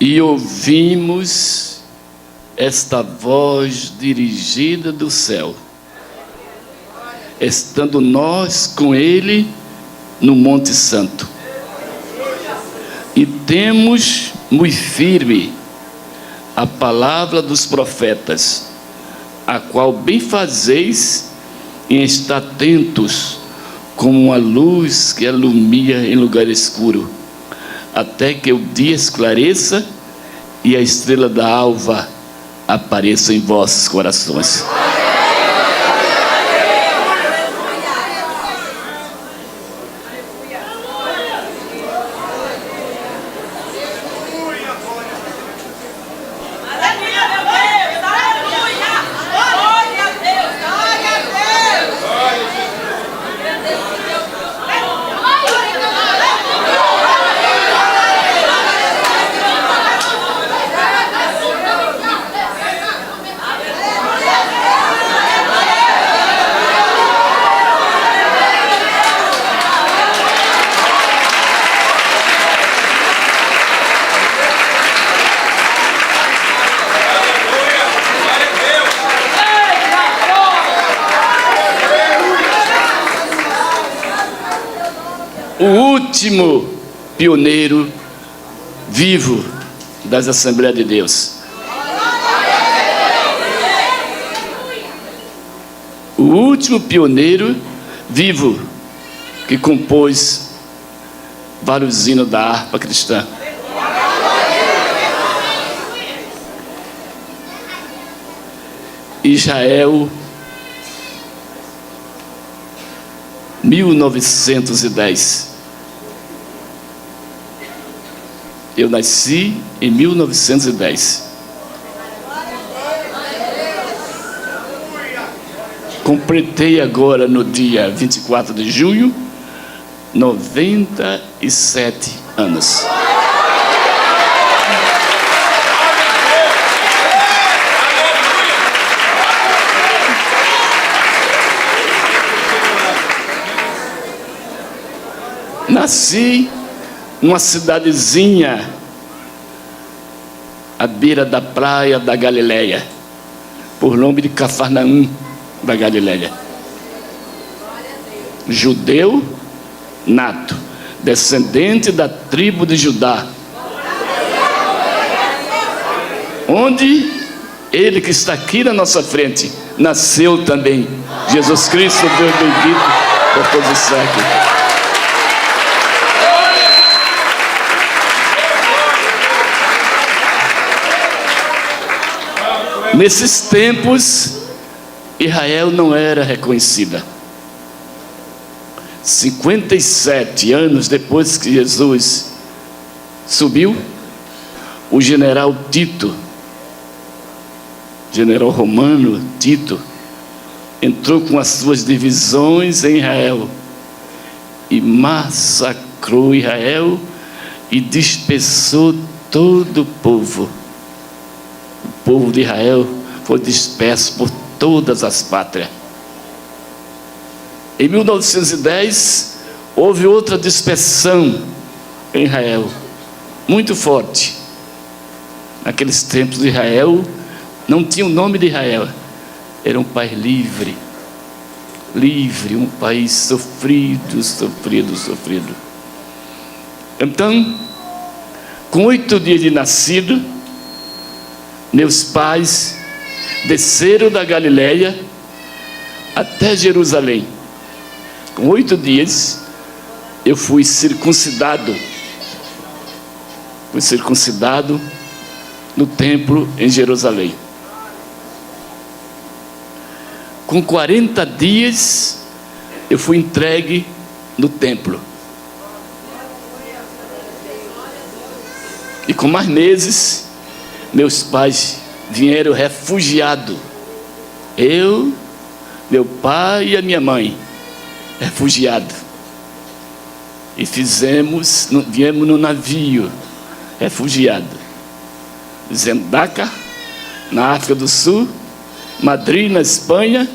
E ouvimos esta voz dirigida do céu, estando nós com ele no Monte Santo. E temos muito firme a palavra dos profetas, a qual bem fazeis em estar atentos, como uma luz que alumia em lugar escuro, até que o dia esclareça e a estrela da alva apareça em vossos corações. O último pioneiro vivo das Assembleias de Deus. O último pioneiro vivo que compôs vários hinos da harpa cristã. Israel, 1910. Eu nasci em 1910. Completei agora no dia 24 de junho 97 anos. Nasci numa cidadezinha à beira da praia da Galileia, por nome de Cafarnaum da Galileia. Judeu nato, descendente da tribo de Judá, onde ele que está aqui na nossa frente nasceu também. Jesus Cristo, Deus bendito por todos os séculos. Nesses tempos, Israel não era reconhecida. 57 anos depois que Jesus subiu, o general Tito, general romano Tito, entrou com as suas divisões em Israel e massacrou Israel e dispersou todo o povo. O povo de Israel foi disperso por todas as pátrias. Em 1910, houve outra dispersão em Israel, muito forte. Naqueles tempos de Israel, não tinha o nome de Israel. Era um país livre, um país sofrido. Então, com 8 dias de nascido, meus pais desceram da Galileia até Jerusalém. Com 8 dias, eu fui circuncidado. Fui circuncidado no templo em Jerusalém. Com 40 dias, eu fui entregue no templo. E com mais meses, meus pais vieram refugiados. Eu, meu pai e a minha mãe, refugiados. E viemos no navio, refugiado. Zendaca, na África do Sul, Madrid, na Espanha.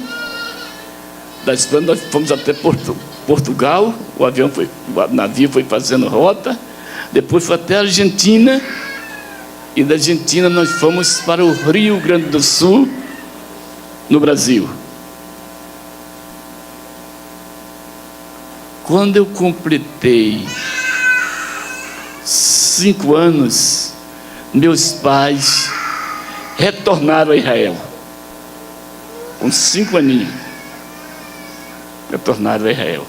Da Espanha nós fomos até Portugal, o navio foi fazendo rota. Depois foi até a Argentina. E da Argentina nós fomos para o Rio Grande do Sul, no Brasil. Quando eu completei 5 anos, meus pais retornaram a Israel. Com 5 aninhos, retornaram a Israel.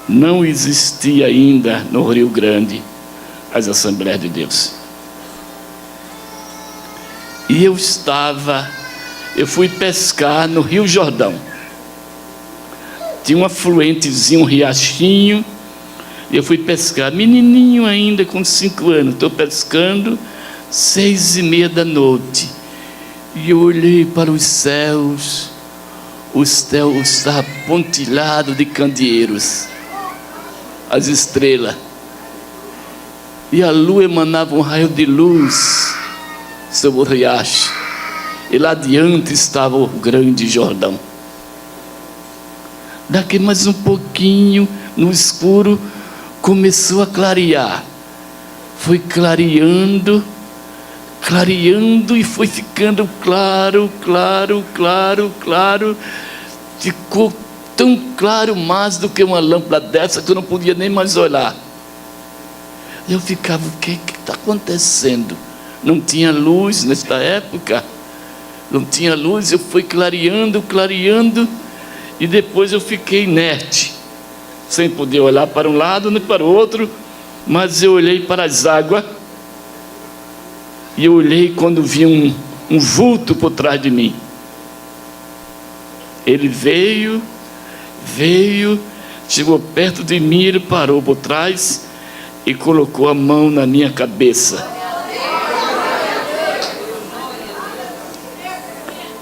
Não existia ainda no Rio Grande as Assembleias de Deus. E eu fui pescar no Rio Jordão. Tinha um afluentezinho, um riachinho, e eu fui pescar, menininho ainda, com 5 anos, estou pescando, 6:30 da noite, e eu olhei para os céus, o céu estava pontilhado de candeeiros, as estrelas, e a lua emanava um raio de luz sobre o riacho, e lá adiante estava o grande Jordão. Daqui mais um pouquinho, no escuro, começou a clarear. Foi clareando, e foi ficando claro. Ficou tão claro mais do que uma lâmpada dessa que eu não podia nem mais olhar. Eu ficava, o que está acontecendo? Não tinha luz nesta época. Não tinha luz, eu fui clareando. E depois eu fiquei inerte, sem poder olhar para um lado nem para o outro, mas eu olhei para as águas, e eu olhei quando vi um vulto por trás de mim. Ele veio, chegou perto de mim, ele parou por trás e colocou a mão na minha cabeça.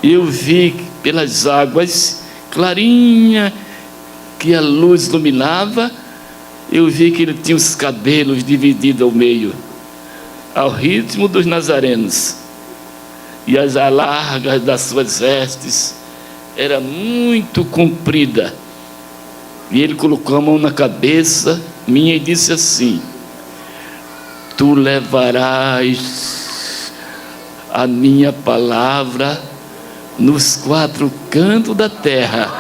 Eu vi pelas águas clarinha, que a luz iluminava, eu vi que ele tinha os cabelos divididos ao meio, ao ritmo dos nazarenos, e as alargas das suas vestes era muito comprida, e ele colocou a mão na cabeça minha e disse assim: tu levarás a minha palavra nos 4 cantos da terra.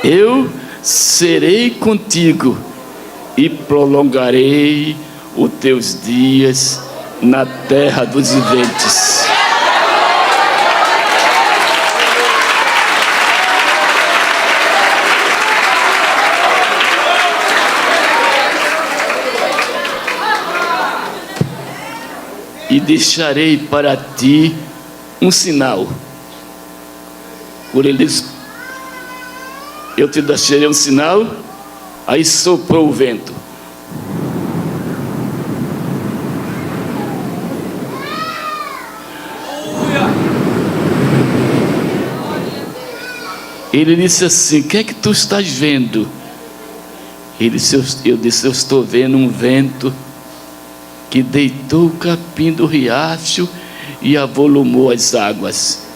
Eu serei contigo e prolongarei os teus dias na terra dos viventes. E deixarei para ti um sinal. Por ele disse: eu te deixarei um sinal. Aí soprou o vento. Ele disse assim: o que é que tu estás vendo? Eu disse: eu estou vendo um vento que deitou o capim do riacho e avolumou as águas.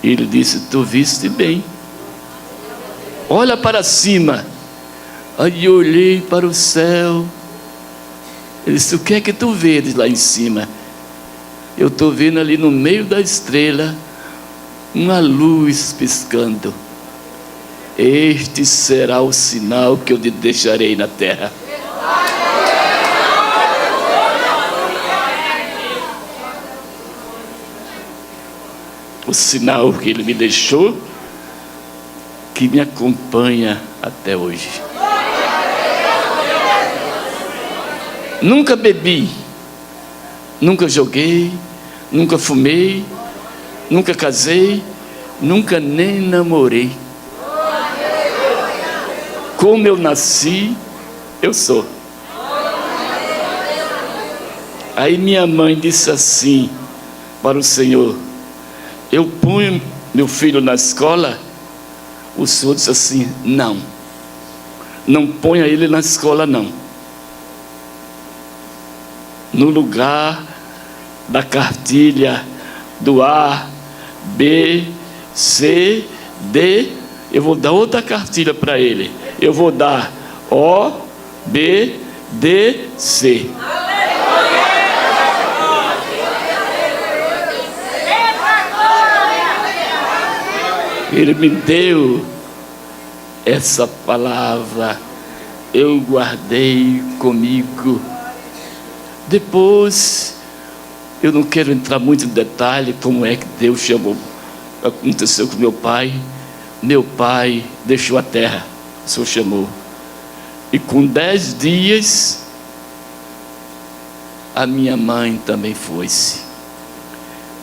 Ele disse: tu viste bem, olha para cima. Aí eu olhei para o céu. Ele disse: o que é que tu vês lá em cima? Eu estou vendo ali no meio da estrela uma luz piscando. Este será o sinal que eu te deixarei na terra. O sinal que ele me deixou, que me acompanha até hoje. Nunca bebi, nunca joguei, nunca fumei, nunca casei, nunca nem namorei. Como eu nasci, eu sou. Aí minha mãe disse assim para o Senhor: eu ponho meu filho na escola? O Senhor disse assim: não ponha ele na escola não. No lugar da cartilha do A, B, C, D, eu vou dar outra cartilha para ele. Eu vou dar O, B, D, C. Ele me deu essa palavra, eu guardei comigo. Depois, eu não quero entrar muito em detalhe como é que Deus chamou. Aconteceu com meu pai. Meu pai deixou a terra, o Senhor chamou. E com 10 dias, a minha mãe também foi-se.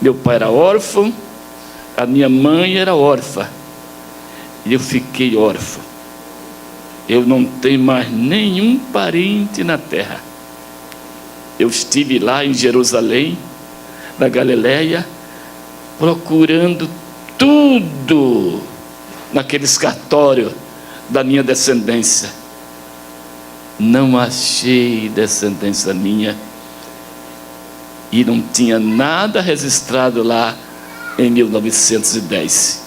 Meu pai era órfão, a minha mãe era órfã. E eu fiquei órfão. Eu não tenho mais nenhum parente na terra. Eu estive lá em Jerusalém, na Galileia, procurando tudo naquele cartório da minha descendência. Não achei descendência minha. E não tinha nada registrado lá em 1910.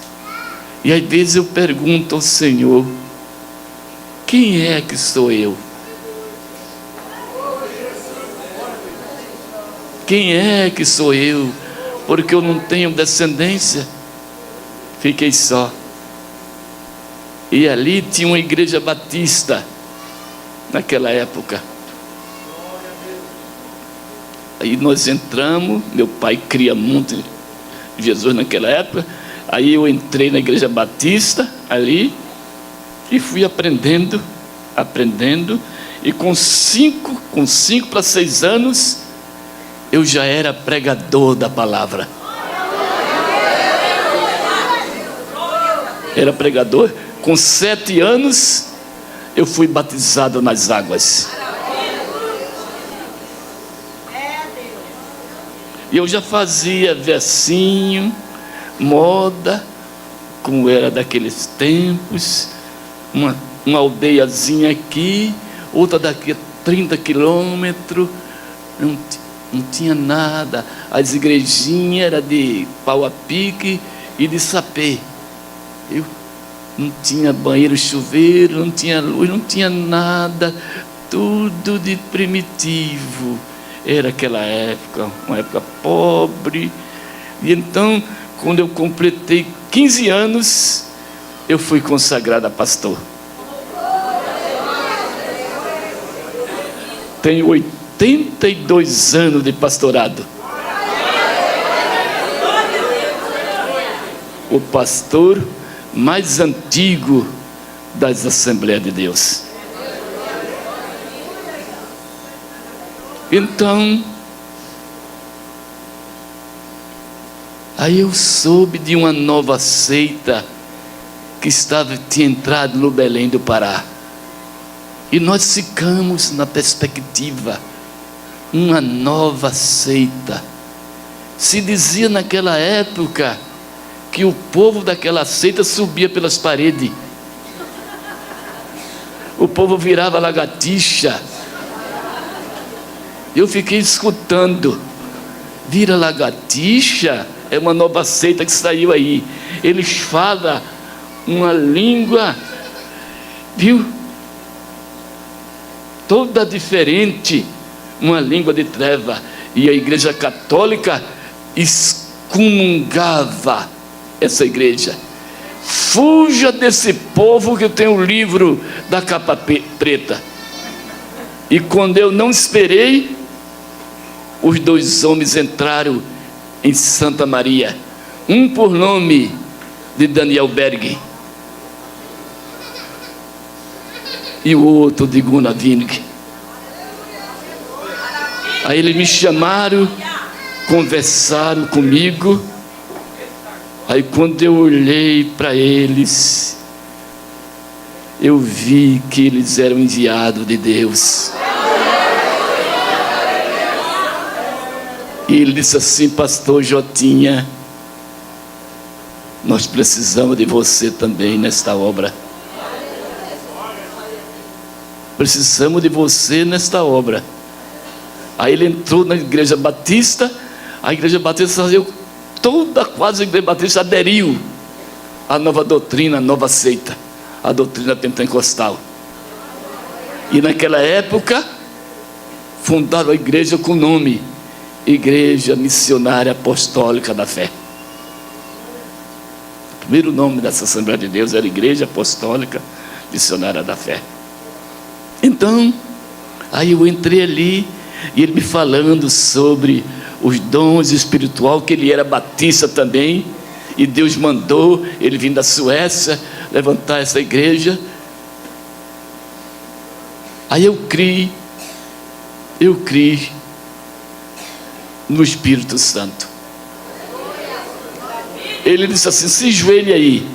E às vezes eu pergunto ao Senhor: quem é que sou eu? Quem é que sou eu? Porque eu não tenho descendência. Fiquei só. E ali tinha uma igreja batista, naquela época. Aí nós entramos, meu pai cria muito Jesus naquela época. Aí eu entrei na igreja batista ali e fui aprendendo. E com 5 para 6 anos eu já era pregador da palavra. Era pregador. Com 7 anos eu fui batizado nas águas. E eu já fazia versinho, moda, como era daqueles tempos, uma aldeiazinha aqui, outra daqui a 30 quilômetros, não tinha nada. As igrejinhas eram de pau a pique e de sapê. Eu não tinha banheiro, chuveiro, não tinha luz, não tinha nada, tudo de primitivo. Era aquela época, uma época pobre. E então, quando eu completei 15 anos, eu fui consagrado a pastor. Tenho 82 anos de pastorado. O pastor mais antigo das Assembleias de Deus. Então, aí eu soube de uma nova seita que tinha entrado no Belém do Pará. E nós ficamos na perspectiva, uma nova seita. Se dizia naquela época que o povo daquela seita subia pelas paredes. O povo virava lagartixa. Eu fiquei escutando. Vira lagartixa? É uma nova seita que saiu aí. Eles falam uma língua, viu? Toda diferente. Uma língua de treva. E a igreja católica excomungava essa igreja. Fuja desse povo que tem o livro da capa preta. E quando eu não esperei, os 2 homens entraram em Santa Maria, um por nome de Daniel Berg e o outro de Gunnar Wing. Aí eles me chamaram, conversaram comigo. Aí quando eu olhei para eles, eu vi que eles eram enviados de Deus. E ele disse assim: pastor Jotinha, nós precisamos de você também nesta obra. Precisamos de você nesta obra. Aí ele entrou na igreja batista. A igreja batista quase a igreja batista aderiu à nova doutrina, à nova seita. a doutrina pentecostal. E naquela época, fundaram a igreja com o nome Igreja Missionária Apostólica da Fé. O primeiro nome dessa Assembleia de Deus era Igreja Apostólica Missionária da Fé. Então, aí eu entrei ali, e ele me falando sobre os dons espirituais, que ele era batista também, e Deus mandou ele vir da Suécia levantar essa igreja. Aí eu criei no Espírito Santo. Ele disse assim: se joelhe aí.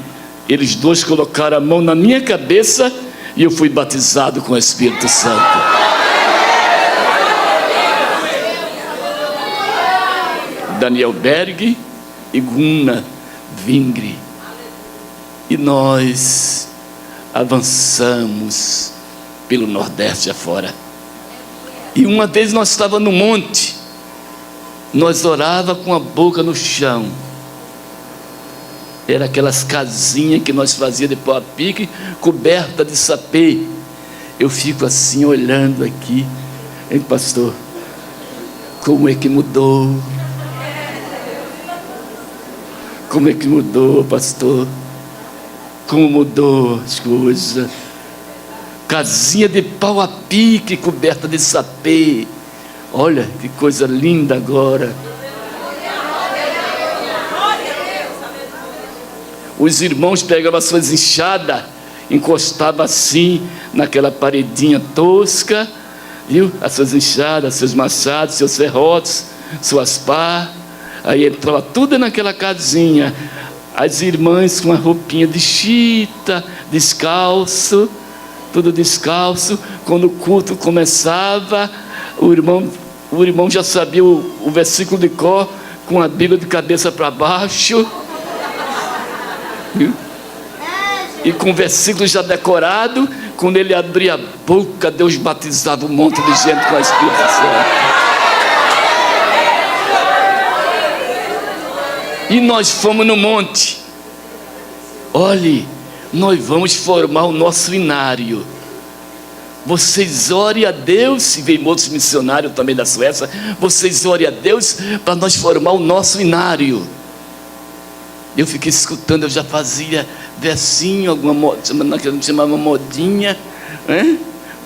Eles dois colocaram a mão na minha cabeça e eu fui batizado com o Espírito Santo. Daniel Berg e Gunnar Vingre. E nós avançamos pelo Nordeste afora. E uma vez nós estávamos no monte, nós orava com a boca no chão. Era aquelas casinhas que nós fazíamos de pau a pique, coberta de sapê. Eu fico assim olhando aqui, hein, pastor? Como é que mudou? Como é que mudou, pastor? Como mudou as coisas? Casinha de pau a pique, coberta de sapê. Olha que coisa linda agora. Os irmãos pegavam as suas enxadas, encostavam assim naquela paredinha tosca, viu? As suas enxadas, seus machados, seus serrotes, suas pás. Aí entrava tudo naquela casinha. As irmãs com a roupinha de chita, descalço, tudo descalço. Quando o culto começava, o irmão já sabia o versículo de cor, com a Bíblia de cabeça para baixo, viu? E com o versículo já decorado. Quando ele abria a boca, Deus batizava um monte de gente com o Espírito Santo. E nós fomos no monte. Olhe, nós vamos formar o nosso inário. Vocês orem a Deus, se vem outros missionários também da Suécia, vocês orem a Deus para nós formar o nosso inário. Eu fiquei escutando, eu já fazia versinho, alguma modinha, que a gente chamava modinha, hein?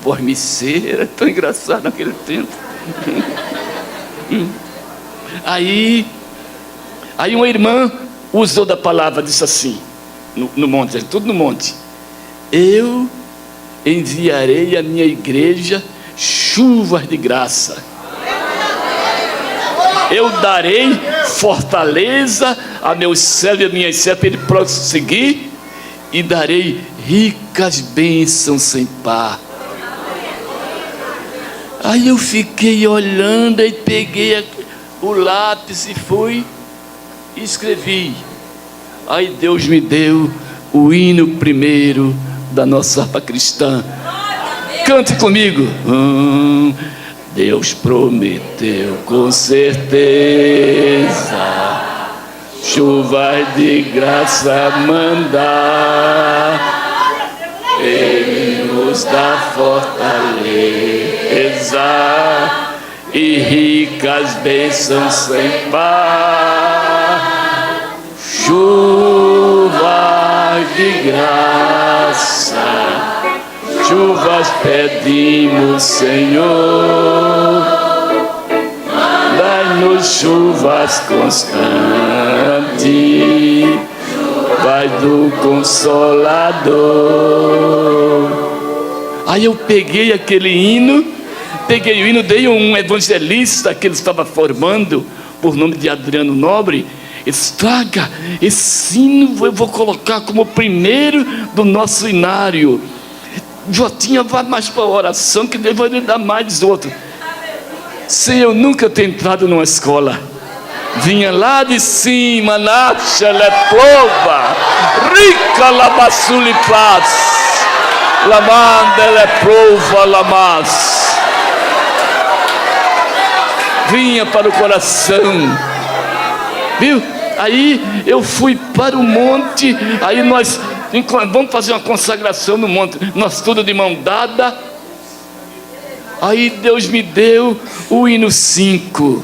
Formiceira, tão engraçado naquele tempo. Aí uma irmã usou da palavra, disse assim, no monte, tudo no monte: eu enviarei à minha igreja chuvas de graça. Eu darei fortaleza a meus servos e a minhas servas para ele prosseguir, e darei ricas bênçãos sem par. Aí eu fiquei olhando, e peguei o lápis e fui e escrevi. Aí Deus me deu o hino primeiro da nossa harpa cristã. Cante comigo. Deus prometeu com certeza chuvas de graça mandar. Ele nos dá fortaleza e ricas bênçãos sem par. Chuvas de graça, chuvas pedimos, Senhor. Dai-nos chuvas constantes, chuvas do Consolador. Aí eu peguei aquele hino, peguei o hino, dei a um evangelista que ele estava formando, por nome de Adriano Nobre. Estraga esse hino, eu vou colocar como primeiro do nosso inário. Já tinha mais para a oração, que Deus vai lhe dar mais outro. Se eu nunca ter entrado numa escola, vinha lá de cima, Nacha Leplova, rica Labassuli Paz, Lamanda Leplova Lamas, vinha para o coração, viu? Aí eu fui para o monte, aí nós Vamos fazer uma consagração no monte. Nós tudo de mão dada. Aí Deus me deu o hino 5.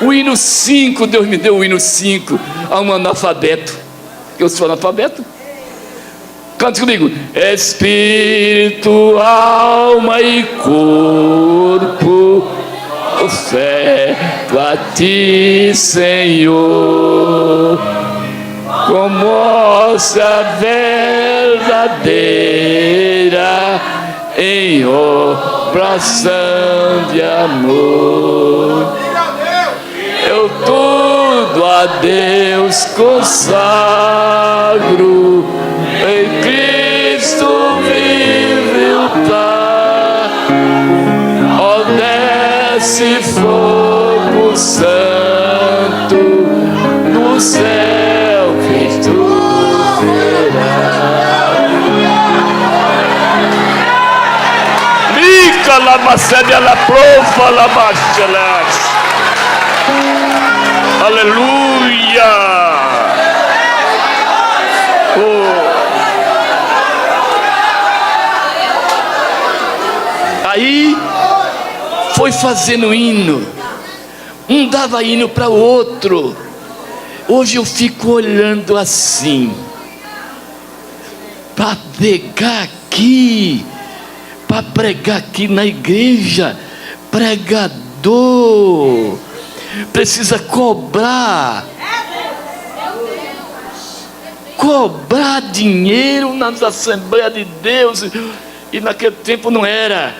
O hino 5, Deus me deu o hino 5 a um analfabeto. Eu sou analfabeto. Cante comigo. Espírito, alma e corpo, oferto a ti, Senhor, como moça verdadeira em oração de amor. Eu tudo a Deus consagro, em Cristo vive o Pai. Ó, desce fogo santo no céu que tu verás. Mica la macedia la profa la bachelas. Aleluia! Oh. Aí foi fazendo hino, um dava hino para o outro. Hoje eu fico olhando assim, para pregar aqui, para pregar aqui na igreja. Pregador precisa cobrar dinheiro nas Assembleias de Deus. E naquele tempo não era,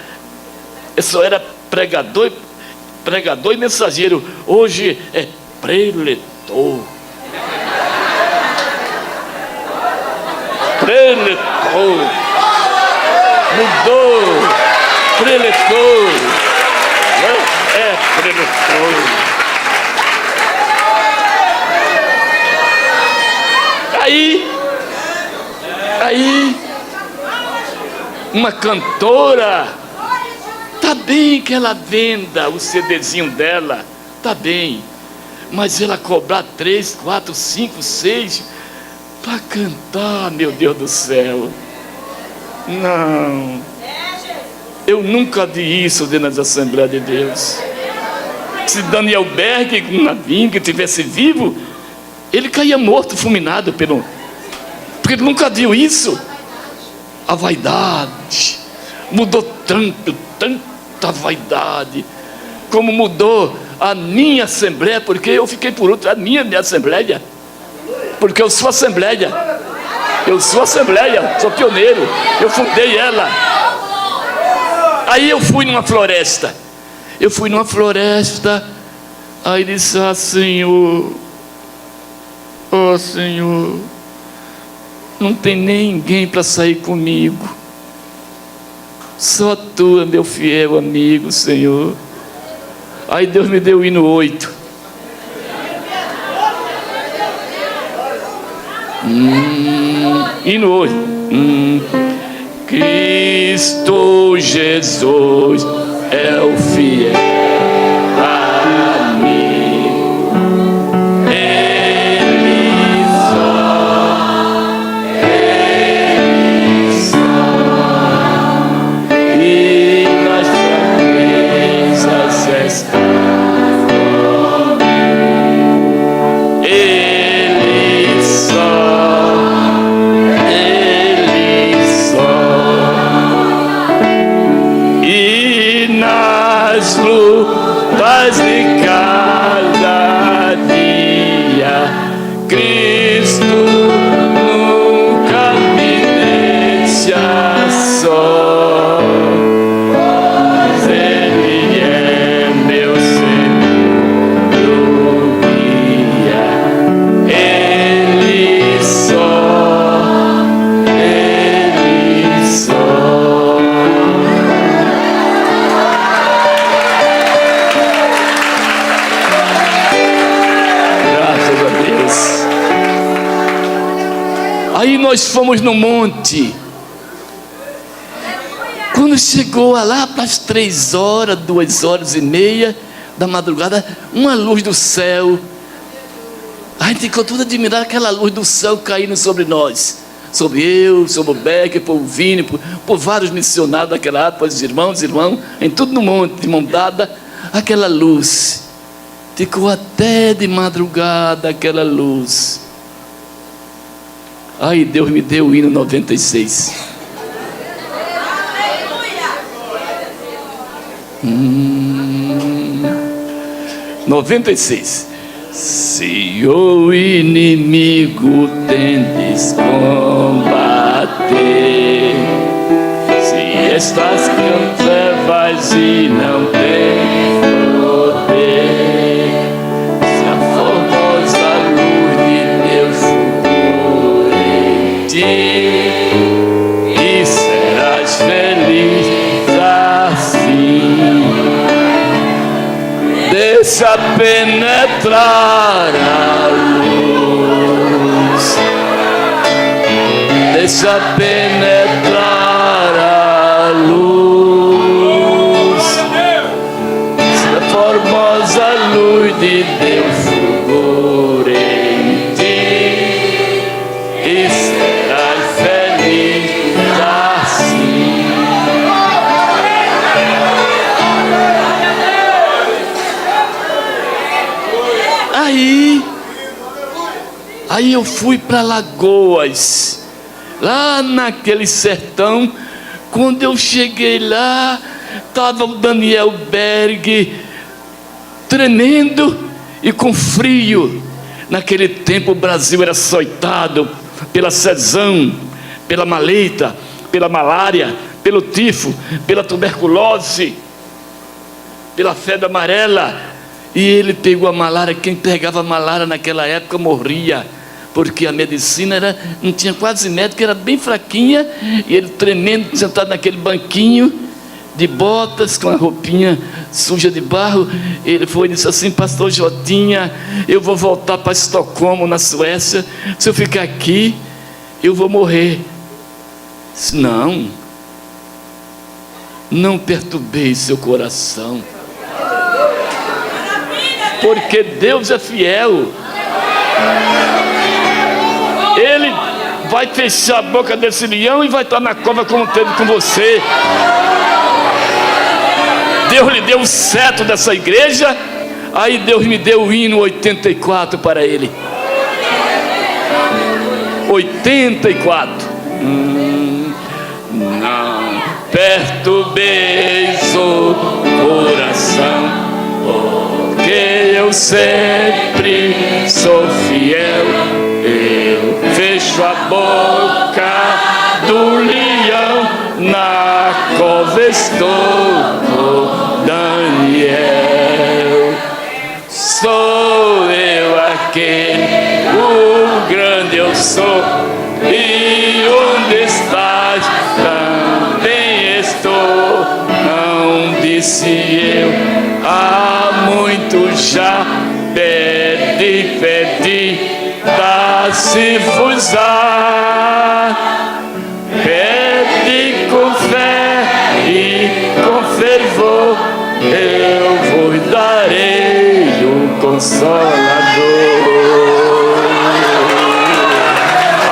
só era pregador e mensageiro. Hoje é preletor. Mudou. Preletor. É preletor. Aí, uma cantora, tá bem que ela venda o CDzinho dela, tá bem, mas ela cobrar 3, 4, 5, 6 para cantar, meu Deus do céu. Não, eu nunca vi isso dentro das Assembleias de Deus. Se Daniel Berg, que tivesse vivo, ele caía morto, fulminado porque ele nunca viu isso. A vaidade mudou tanta vaidade, como mudou a minha Assembleia, porque eu fiquei por último, a minha Assembleia, porque eu sou Assembleia, sou pioneiro, eu fundei ela. Aí eu fui numa floresta, aí disse: ah, Senhor, ó Senhor, não tem ninguém para sair comigo, só tu é meu fiel amigo, Senhor. Aí Deus me deu o hino 8. Hino 8. Cristo Jesus é o fiel amigo. Ele só, e nas fraquezas está comigo. Ele só. Nas lutas de cada dia, Cristo nunca me deixa só, pois Ele é meu Senhor guia. Ele só. Aí nós fomos no monte. Quando chegou lá para as 3 horas, 2 horas e meia da madrugada, uma luz do céu, A gente ficou tudo admirado, aquela luz do céu caindo sobre nós. Sobre eu, sobre o Becker, por Vini, por vários missionários daquela época, os irmãos, em tudo no monte, de mão dada, aquela luz. Ficou até de madrugada aquela luz. Aí Deus me deu o hino 96. 96. Se o inimigo tendes combater, se estás com trevas e não tem poder, se a formosa luz de Deus for em ti, e serás feliz assim. Deixa penetrar a luz, deixa penetrar a luz, se a formosa luz de Deus fulgor em ti, e serás feliz assim. Aí eu fui para Lagoas, lá naquele sertão. Quando eu cheguei lá, estava o Daniel Berg tremendo e com frio. Naquele tempo o Brasil era açoitado pela sezão, pela maleita, pela malária, pelo tifo, pela tuberculose, pela febre amarela. E ele pegou a malária. Quem pegava a malária naquela época morria, porque a medicina não tinha quase médico, era bem fraquinha. E ele tremendo, sentado naquele banquinho de botas, com a roupinha suja de barro, ele foi e disse assim: pastor Jotinha, eu vou voltar para Estocolmo, na Suécia. Se eu ficar aqui, eu vou morrer. Disse: não perturbeis seu coração, porque Deus é fiel. Ele vai fechar a boca desse leão e vai estar na cova como teve com você. Deus lhe deu o cetro dessa igreja. Aí Deus me deu o hino 84 para ele. 84. Não perturbeis o coração, porque eu sempre sou fiel. Eu fecho a boca do leão, na cova estou, Daniel. Sou eu aquele, o grande eu sou, e onde estás também estou. Não disse eu há muito já, pedi, dá-se-vos-á. Pede com fé e com fervor, eu vos darei o Consolador.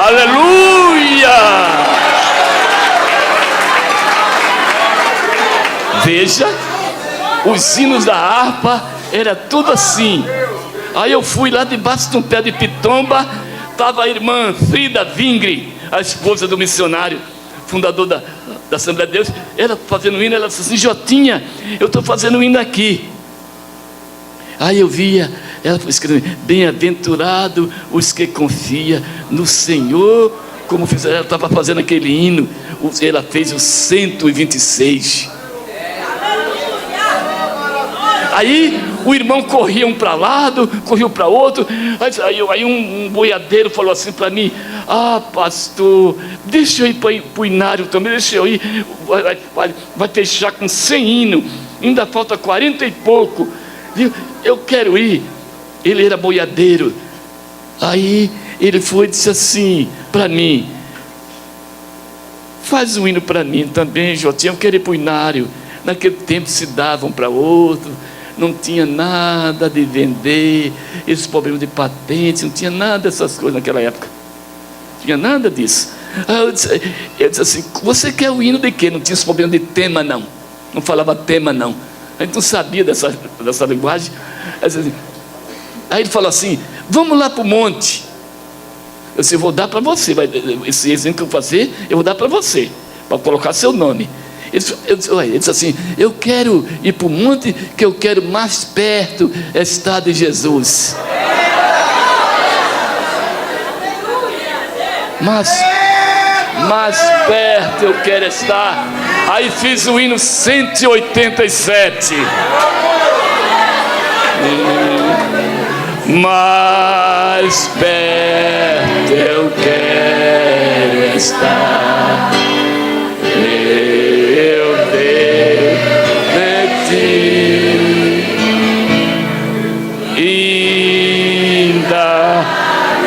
Aleluia! Veja, os hinos da harpa era tudo assim. Aí eu fui lá debaixo de um pé de pitomba, estava a irmã Frida Vingre, a esposa do missionário, fundador da Assembleia de Deus. Ela fazendo hino, ela disse assim: Jotinha, eu estou fazendo hino aqui. Aí eu via, ela foi escrevendo: bem-aventurado os que confiam no Senhor. Como fizeram, ela estava fazendo aquele hino, ela fez o 126. Aí o irmão corria um para lado, corria para outro. Aí um boiadeiro falou assim para mim: ah, pastor, deixa eu ir para o Inário também, deixa eu ir. Vai fechar com 100 hinos, ainda falta 40 e pouco. Eu quero ir. Ele era boiadeiro. Aí ele foi e disse assim para mim: faz um hino para mim também, Jotinha, eu quero ir para o Inário. Naquele tempo se davam para outro. não tinha nada de vender, esse problema de patente, não tinha nada dessas coisas naquela época. Não tinha nada disso. Eu disse assim, você quer o hino de quê? Não tinha esse problema de tema, não. Não falava tema, não. A gente não sabia dessa linguagem. Aí ele falou assim, vamos lá para o monte. Eu disse, eu vou dar para você, esse exemplo que eu vou fazer, eu vou dar para você, para colocar seu nome. Ele disse assim, eu quero ir para o monte, que eu quero mais perto estar de Jesus. Mais perto eu quero estar. Aí fiz o hino 187. Mais perto eu quero estar. Meu Deus de ti, ainda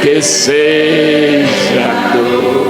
que seja dor.